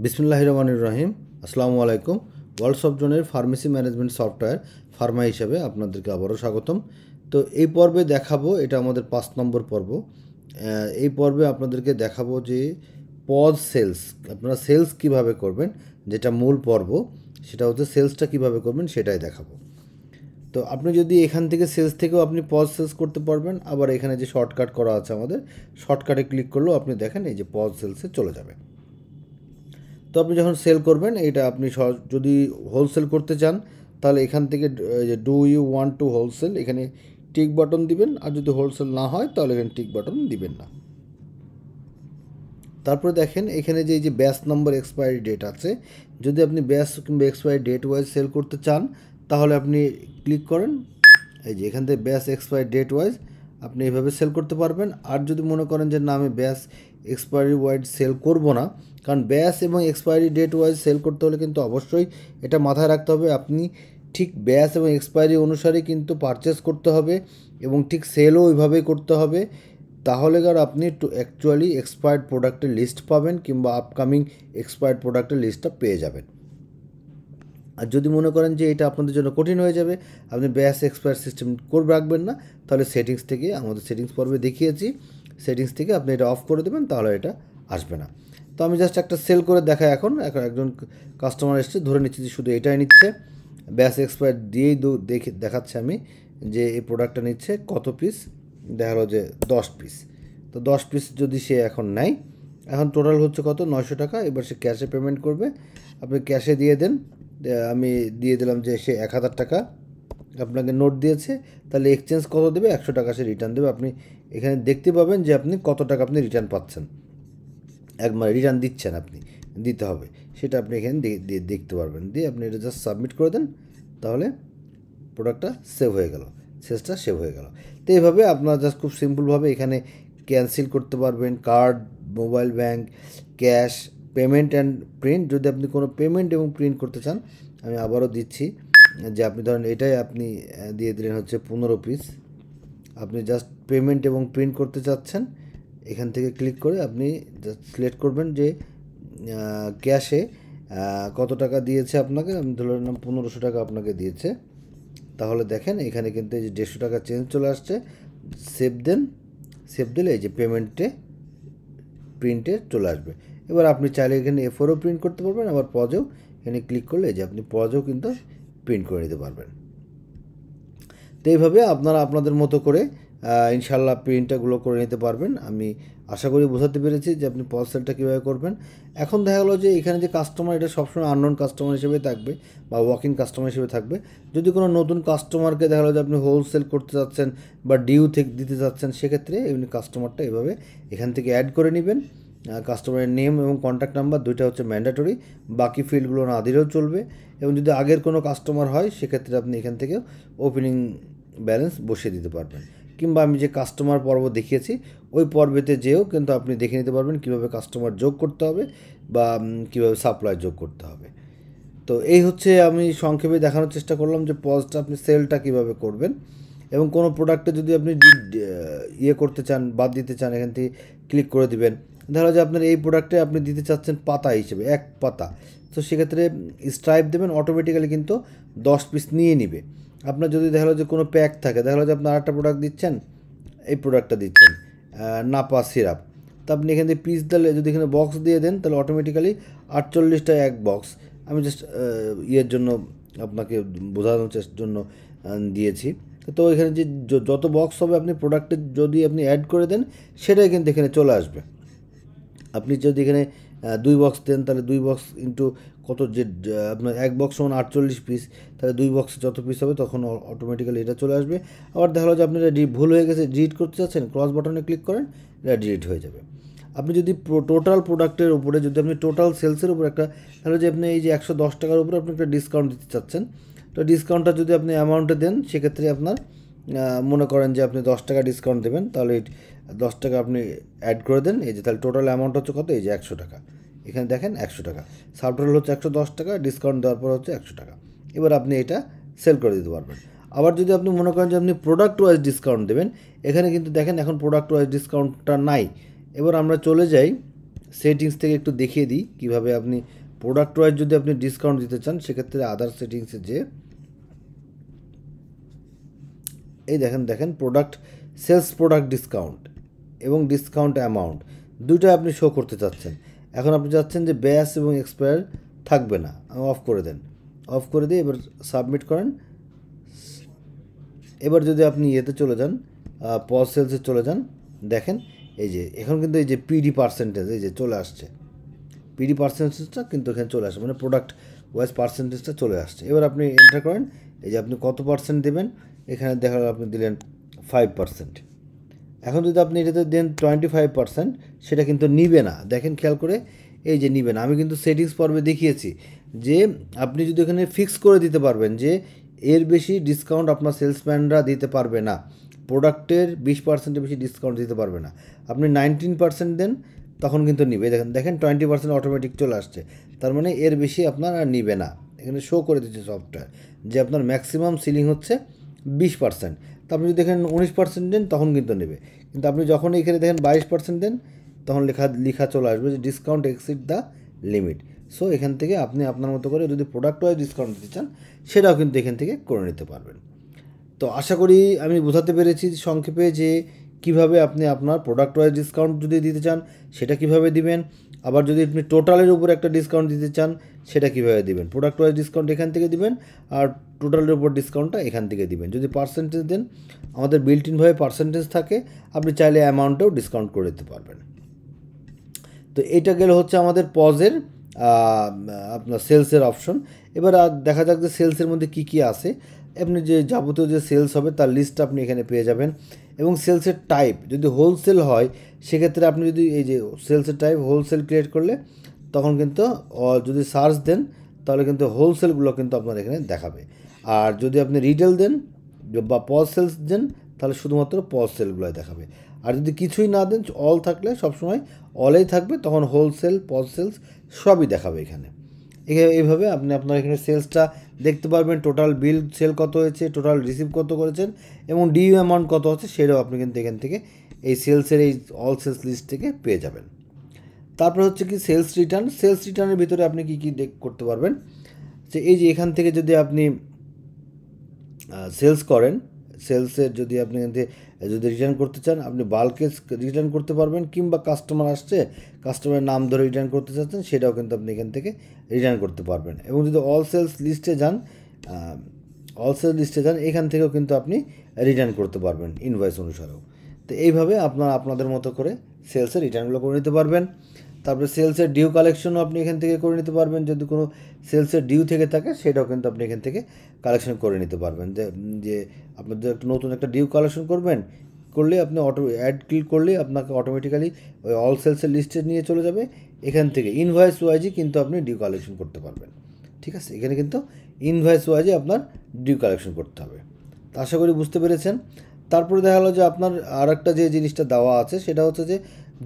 বিসমিল্লাহির রহমানির রহিম। আসসালামু আলাইকুম। ওয়ার্ল্ড অফ জোনের ফার্মেসি ম্যানেজমেন্ট সফটওয়্যার ফার্মা হিসাবে আপনাদেরকে আবারও স্বাগতম। তো এই পর্বে দেখাবো, এটা আমাদের 5 নম্বর পর্ব। এই পর্বে আপনাদেরকে দেখাবো যে পজ সেলস, আপনারা সেলস কিভাবে করবেন, যেটা মূল পর্ব, সেটা হচ্ছে সেলসটা কিভাবে করবেন সেটাই দেখাবো। তো আপনি যদি এখান থেকে সেলস থেকেও আপনি পজ সেলস করতে পারবেন, আবার এখানে যে শর্টকাট করা আছে আমাদের, শর্টকাটে ক্লিক করলেও আপনি দেখেন এই যে পজ সেলসে চলে যাবে। তো আপনি যখন সেল করবেন, এটা আপনি যদি হোলসেল করতে চান তাহলে এখান থেকে do you want to wholesale, এখানে টিক বাটন দিবেন। আর যদি হোলসেল না হয় তাহলে এখানে টিক বাটন দিবেন না। তারপরে দেখেন এখানে যে এই যে ব্যাচ নম্বর এক্সপায়ারি ডেট আছে, যদি আপনি ব্যাচ কিংবা এক্সপায়ারি ডেট ওয়াইজ সেল করতে চান তাহলে আপনি ক্লিক করেন, এই যে এখান থেকে ব্যাচ এক্সপায়ারি ডেট ওয়াইজ আপনি এইভাবে সেল করতে পারবেন। আর যদি মনে করেন যে না, আমি ব্যাচ এক্সপায়ারি ওয়াইজ সেল করব না, কারণ ব্যাচ এবং এক্সপায়ারি ডেট ওয়াইজ সেল করতে হলে কিন্তু অবশ্যই এটা মাথায় রাখতে হবে, আপনি ঠিক ব্যাচ এবং এক্সপায়ারি অনুসারে কিন্তু পারচেস করতে হবে এবং ঠিক সেলও ওইভাবেই করতে হবে। তাহলে আপনি অ্যাকচুয়ালি এক্সপায়ার্ড প্রোডাক্টের লিস্ট পাবেন কিংবা আপকামিং এক্সপায়ার্ড প্রোডাক্টের লিস্টটা পেয়ে যাবেন। আর যদি মনে করেন যে এটা আপনাদের জন্য কঠিন হয়ে যাবে, আপনি ব্যাচ এক্সপায়ার সিস্টেম করে রাখবেন না, তাহলে সেটিংস থেকে, আমাদের সেটিংস পর্বে দেখিয়েছি, সেটিংস থেকে আপনি এটা অফ করে দেবেন, তাহলে এটা আসবে না। তো আমি জাস্ট একটা সেল করে দেখাই। এখন একজন কাস্টমার এসছে, ধরে নিচ্ছি যে শুধু এটাই নিচ্ছে, ব্যাচ এক্সপায়ার দিয়েই দেখাচ্ছে আমি যে এই প্রোডাক্টটা নিচ্ছে কত পিস, দেখা গেলো যে 10 পিস। তো 10 পিস যদি সে এখন নেয়, এখন টোটাল হচ্ছে কত, 900 টাকা। এবার সে ক্যাশে পেমেন্ট করবে, আপনি ক্যাশে দিয়ে দেন। আমি দিয়ে দিলাম যে সে 1000 টাকা আপনাকে নোট দিয়েছে, তাহলে এক্সচেঞ্জ কত দেবে, 100 টাকা সে রিটার্ন দেবে। আপনি এখানে দেখতে পাবেন যে আপনি কত টাকা আপনি রিটার্ন পাচ্ছেন, একবার রিটার্ন দিচ্ছেন, আপনি দিতে হবে সেটা আপনি এখানে দেখতে পারবেন। দিয়ে আপনি এটা জাস্ট সাবমিট করে দেন, তাহলে প্রোডাক্টটা সেভ হয়ে গেল, সেলসটা সেভ হয়ে গেল। তো এইভাবে আপনারা জাস্ট খুব সিম্পলভাবে এখানে ক্যান্সেল করতে পারবেন, card, mobile bank, cash, payment and print. যদি আপনি কোনো পেমেন্ট এবং প্রিন্ট করতে চান, আমি আবারও দিচ্ছি যে আপনি ধরেন এটাই আপনি দিয়ে দিলেন হচ্ছে 15 পিস, আপনি জাস্ট পেমেন্ট এবং প্রিন্ট করতে চাচ্ছেন, এখান থেকে ক্লিক করে আপনি জাস্ট সিলেক্ট করবেন যে ক্যাশে কত টাকা দিয়েছে আপনাকে। আমি ধরে নিলাম 1500 টাকা আপনাকে দিয়েছে, তাহলে দেখেন এখানে কিন্তু এই যে 150 টাকা চেঞ্জ চলে আসছে। সেভ দেন, সেভ দিলে এই যে পেমেন্টে প্রিন্টে চলে আসবে। এবার আপনি চাইলে এখানে এফোরও প্রিন্ট করতে পারবেন, আবার পজেও এখানে ক্লিক করলে যে আপনি পজেও কিন্তু প্রিন্ট করে নিতে পারবেন। তো এইভাবে আপনারা আপনাদের মতো করে ইনশাল্লাহ প্রিন্টগুলো করে নিতে পারবেন। আমি আশা করি বোঝাতে পেরেছি যে আপনি পজ সেলটা কীভাবে করবেন। এখন দেখা গেলো যে এখানে যে কাস্টমার, এটা সবসময় আননোন কাস্টমার হিসেবে থাকবে বা ওয়াকিং কাস্টমার হিসেবে থাকবে। যদি কোনো নতুন কাস্টমারকে দেখা গেলো যে আপনি হোলসেল করতে চাচ্ছেন বা ডিউ থেকে দিতে চাচ্ছেন, সেক্ষেত্রে এমনি কাস্টমারটা এভাবে এখান থেকে অ্যাড করে নেবেন। কাস্টমারের নেম এবং কন্ট্যাক্ট নাম্বার দুইটা হচ্ছে ম্যান্ডেটরি, বাকি ফিল্ডগুলো না দিলেও চলবে। এবং যদি আগের কোনো কাস্টমার হয়, সেক্ষেত্রে আপনি এখান থেকে ওপেনিং ব্যালেন্স বসিয়ে দিতে পারবেন। কিংবা আমি যে কাস্টমার পর্ব দেখিয়েছি ওই পর্বেতে যেও কিন্তু আপনি দেখে নিতে পারবেন কীভাবে কাস্টমার যোগ করতে হবে বা কীভাবে সাপ্লাই যোগ করতে হবে। তো এই হচ্ছে আমি সংক্ষেপে দেখানোর চেষ্টা করলাম যে পজটা আপনি সেলটা কীভাবে করবেন। এবং কোনো প্রোডাক্টে যদি আপনি ইয়ে করতে চান, বাদ দিতে চান, এখান থেকে ক্লিক করে দিবেন। দেখা যায় আপনার এই প্রোডাক্টে আপনি দিতে চাচ্ছেন পাতা হিসেবে 1 পাতা, তো সেক্ষেত্রে স্ট্রাইপ দেবেন, অটোমেটিক্যালি কিন্তু 10 পিস নিয়ে নিবে। আপনার যদি দেখা গেলো যে কোনো প্যাক থাকে, দেখা গেলো যে আপনার আরেকটা প্রোডাক্ট দিচ্ছেন, এই প্রোডাক্টটা দিচ্ছেন নাপা সিরাপ, তো আপনি এখান থেকে পিস দিলে, যদি এখানে বক্স দিয়ে দেন, তাহলে অটোমেটিক্যালি 48টা এক বক্স। আমি জাস্ট ইয়ের জন্য আপনাকে বোঝানোর জন্য দিয়েছি। তো এখানে যে যত বক্স হবে আপনি প্রোডাক্টে যদি আপনি অ্যাড করে দেন, সেটাই কিন্তু এখানে চলে আসবে। আপনি যদি এখানে 2 বক্স দেন, তাহলে 2 বক্স ইন্টু কত, যে আপনার 1 বক্স সমান 48 পিস, তাহলে 2 বক্সে যত পিস হবে তখন অটোমেটিক্যালি এটা চলে আসবে। আবার দেখা গেলো যে আপনি এটা ভুল হয়ে গেছে, ডিলিট করতে চাচ্ছেন, ক্রস বাটনে ক্লিক করেন, এটা ডিলিট হয়ে যাবে। আপনি যদি টোটাল প্রোডাক্টের উপরে, যদি আপনি টোটাল সেলসের উপরে একটা, তাহলে যে আপনি এই যে 110 টাকার উপরে আপনি একটা ডিসকাউন্ট দিতে চাচ্ছেন, তো ডিসকাউন্টটা যদি আপনি অ্যামাউন্টে দেন, সেক্ষেত্রে আপনার মনে করেন যে আপনি 10 টাকা ডিসকাউন্ট দেবেন, তাহলে 10 টাকা আপনি অ্যাড করে দেন। এই যে তাহলে টোটাল অ্যামাউন্ট হচ্ছে কত, এই যে 100 টাকা, এখানে দেখেন 100 টাকা, সাব টোটাল হচ্ছে 110 টাকা, ডিসকাউন্ট দেওয়ার পর হচ্ছে 100 টাকা। এবার আপনি এটা সেল করে দিতে পারবেন। আবার যদি আপনি মনে করেন যে আপনি প্রোডাক্ট ওয়াইজ ডিসকাউন্ট দেবেন, এখানে কিন্তু দেখেন এখন প্রোডাক্ট ওয়াইজ ডিসকাউন্টটা নাই। এবার আমরা চলে যাই সেটিংস থেকে একটু দেখিয়ে দিই কীভাবে আপনি প্রোডাক্ট ওয়াইজ যদি আপনি ডিসকাউন্ট দিতে চান সেক্ষেত্রে আদার সেটিংসে যে এই দেখেন প্রোডাক্ট সেলস প্রোডাক্ট ডিসকাউন্ট এবং ডিসকাউন্ট অ্যামাউন্ট দুইটা আপনি শো করতে চাচ্ছেন। এখন আপনি চাচ্ছেন যে ব্যাস এবং এক্সপায়ার থাকবে না, অফ করে দেন, অফ করে দিয়ে এবার সাবমিট করেন। এবার যদি আপনি ইয়েতে চলে যান, পজ সেলসে চলে যান, দেখেন এই যে এখন কিন্তু এই যে পিডি পার্সেন্টেজ এই যে চলে আসছে, পিডি পার্সেন্টেজটা কিন্তু এখানে চলে আসছে, মানে প্রোডাক্ট ওয়াইজ পার্সেন্টেজটা চলে আসছে। এবার আপনি এন্টার করেন, এই যে আপনি কত পার্সেন্ট দেবেন, এখানে দেখা গেল আপনি দিলেন 5%। এখন যদি আপনি এটাতে দেন 25%, সেটা কিন্তু নিবে না, দেখেন খেয়াল করে, এই যে নিবে না। আমি কিন্তু সেটিংস পর্বে দেখিয়েছি যে আপনি যদি এখানে ফিক্স করে দিতে পারবেন যে এর বেশি ডিসকাউন্ট আপনার সেলসম্যানরা দিতে পারবে না, প্রোডাক্টের 20%-এর বেশি ডিসকাউন্ট দিতে পারবে না। আপনি 19% দেন, তখন কিন্তু নিবে। দেখেন 20% অটোমেটিক চলে আসছে, তার মানে এর বেশি আপনার আর নিবে না। এখানে শো করে দিচ্ছে সফটওয়্যার যে আপনার ম্যাক্সিমাম সিলিং হচ্ছে 20%। তো আপনি যদি এখানে 19% দেন তখন কিন্তু নেবে, কিন্তু আপনি যখন এখানে দেখেন 22% দেন, তখন লেখা চলে আসবে যে discount exceed the limit. So এখান থেকে আপনি আপনার মতো করে যদি প্রোডাক্ট ওয়াইজ ডিসকাউন্ট দিতে চান সেটাও কিন্তু এখান থেকে করে নিতে পারবেন। তো আশা করি আমি বোঝাতে পেরেছি সংক্ষেপে যে কিভাবে আপনি আপনার প্রোডাক্ট ওয়াইজ ডিসকাউন্ট যদি দিতে চান সেটা কিভাবে দিবেন, আবার যদি আপনি টোটালের উপর একটা ডিসকাউন্ট দিতে চান সেটা কিভাবে দিবেন। প্রোডাক্ট ওয়াইজ ডিসকাউন্ট এখান থেকে দিবেন আর টোটালের উপর ডিসকাউন্টটা এখান থেকে দিবেন। যদি পার্সেন্টেজ দেন, আমাদের বিল্ট ইনভাবে পার্সেন্টেজ থাকে, আপনি চাইলে অ্যামাউন্টেও ডিসকাউন্ট করে দিতে পারবেন। তো এটা গেলে হচ্ছে আমাদের পজের আপনার সেলসের অপশন। এবার দেখা যাক যে সেলসের মধ্যে কী কী আছে। আপনি যে যাবতীয় যে সেলস হবে তার লিস্ট আপনি এখানে পেয়ে যাবেন, এবং সেলসের টাইপ যদি হোলসেল হয় সেক্ষেত্রে আপনি যদি এই যে সেলসের টাইপ হোলসেল ক্রিয়েট করলে তখন কিন্তু যদি সার্চ দেন তাহলে কিন্তু হোলসেলগুলো কিন্তু আপনার এখানে দেখাবে। আর যদি আপনি রিটেল দেন বা পজ সেলস দেন তাহলে শুধুমাত্র পজ সেলগুলোই দেখাবে। আর যদি কিছুই না দেন, অল থাকলে সবসময় অলেই থাকবে, তখন হোলসেল পজ সেলস সবই দেখাবে এখানে। এইভাবে আপনি আপনার এখানে সেলসটা দেখতে পারবেন, টোটাল বিল সেল কত হয়েছে, টোটাল রিসিভ কত করেছেন এবং ডিউ অ্যামাউন্ট কত হচ্ছে সেটাও আপনি কিন্তু এখান থেকে এই সেলসের এই অল সেলস লিস্ট থেকে পেয়ে যাবেন। তারপর হচ্ছে কি সেলস রিটার্ন। সেলস রিটার্নের ভিতরে আপনি কী কী করতে পারবেন, যে এই যে এখান থেকে যদি আপনি সেলস করেন, সেলসের যদি আপনি যদি রিটার্ন করতে চান আপনি বাল্কে রিটার্ন করতে পারবেন, কিংবা কাস্টমার আসছে কাস্টমারের নাম ধরে রিটার্ন করতে চাচ্ছেন সেটাও কিন্তু আপনি এখান থেকে রিটার্ন করতে পারবেন। এবং যদি অল সেলস লিস্টে যান, এখান থেকেও কিন্তু আপনি রিটার্ন করতে পারবেন ইনভয়েস অনুসারেও। তো এইভাবে আপনাদের মতো করে সেলসের রিটার্নগুলো করে নিতে পারবেন। তারপরে সেলসের ডিউ কালেকশনও আপনি এখান থেকে করে নিতে পারবেন, যদি কোনো সেলসের ডিউ থেকে থাকে সেটাও কিন্তু আপনি এখান থেকে কালেকশন করে নিতে পারবেন। যে আপনাদের একটা নতুন একটা ডিউ কালেকশন করলে আপনি অ্যাড ক্লিক করলে আপনাকে অটোমেটিক্যালি ওই অল সেলসের লিস্টে নিয়ে চলে যাবে। এখান থেকে ইনভয়েস ওয়াইজই কিন্তু আপনি ডিউ কালেকশন করতে পারবেন। ঠিক আছে, এখানে কিন্তু ইনভয়েস ওয়াইজে আপনার ডিউ কালেকশন করতে হবে। তো আশা করি বুঝতে পেরেছেন। তারপরে দেখা গেলো যে আপনার আর একটা যে জিনিসটা দেওয়া আছে সেটা হচ্ছে যে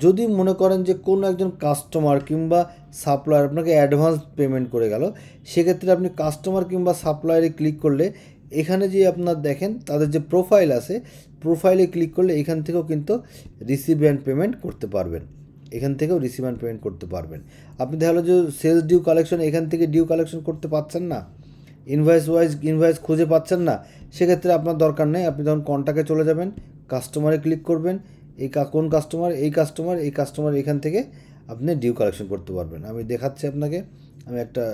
যদি মনে করেন যে কোনো একজন কাস্টমার কিংবা সাপ্লায়ার আপনাকে অ্যাডভান্স পেমেন্ট করে গেল, সেক্ষেত্রে আপনি কাস্টমার কিংবা সাপ্লায়ারে ক্লিক করলে এখানে যে আপনার দেখেন তাদের যে প্রোফাইল আছে, প্রোফাইলে ক্লিক করলে এখান থেকেও কিন্তু রিসিভ অ্যান্ড পেমেন্ট করতে পারবেন। এখান থেকেও রিসিভ অ্যান্ড পেমেন্ট করতে পারবেন। আপনি দেখা গেলো যে সেলস ডিউ কালেকশন এখান থেকে ডিউ কালেকশন করতে পারছেন না, ইনভয়েস খুঁজে পাচ্ছেন না, সেক্ষেত্রে আপনার দরকার নেই। আপনি যখন কন্ট্যাক্টে চলে যাবেন, কাস্টমারে ক্লিক করবেন, কোন কাস্টমার, এই কাস্টমার এখান থেকে আপনি ডিউ কালেকশন করতে পারবেন। আমি দেখাচ্ছি আপনাকে, আমি একটা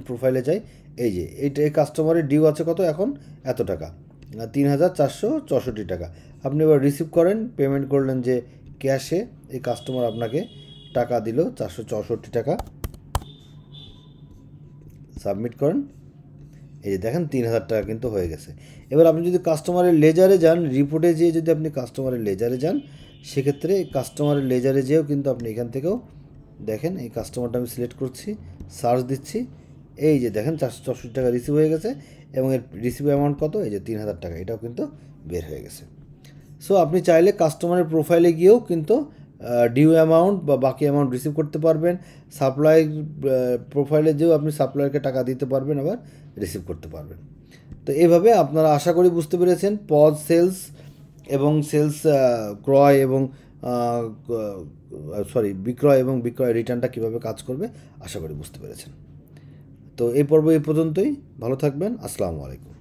প্রোফাইলে যাই, এই যে এই কাস্টমারের ডিউ আছে কত, এখন এত টাকা, 3,464 টাকা। আপনি এবার রিসিভ করেন, পেমেন্ট করলেন যে ক্যাশে, এই কাস্টমার আপনাকে টাকা দিল 464 টাকা, সাবমিট করেন। এই যে দেখেন 3,000 টাকা কিন্তু হয়ে গেছে। এবার আপনি যদি কাস্টমারের লেজারে যান, রিপোর্টে যেয়ে যদি আপনি কাস্টমারের লেজারে যান, সেক্ষেত্রে কাস্টমারের লেজারে যেয়েও কিন্তু আপনি এখান থেকেও দেখেন, এই কাস্টমারটা আমি সিলেক্ট করছি, সার্চ দিচ্ছি, এই যে দেখেন 464 টাকা রিসিভ হয়ে গেছে এবং এর রিসিভ অ্যামাউন্ট কত, এই যে 3,000 টাকা, এটাও কিন্তু বের হয়ে গেছে। সো আপনি চাইলে কাস্টমারের প্রোফাইলে গিয়েও কিন্তু ডিউ অ্যামাউন্ট বা বাকি অ্যামাউন্ট রিসিভ করতে পারবেন। সাপ্লাই প্রোফাইলে যেও আপনি সাপ্লায়ারকে টাকা দিতে পারবেন, আবার রিসিভ করতে পারবেন। তো এইভাবে আপনারা আশা করি বুঝতে পেরেছেন পজ সেলস এবং সেলস ক্রয় এবং বিক্রয় এবং বিক্রয় রিটার্নটা কীভাবে কাজ করবে আশা করি বুঝতে পেরেছেন। তো এই পর্ব এই পর্যন্তই। ভালো থাকবেন। আসসালামু আলাইকুম।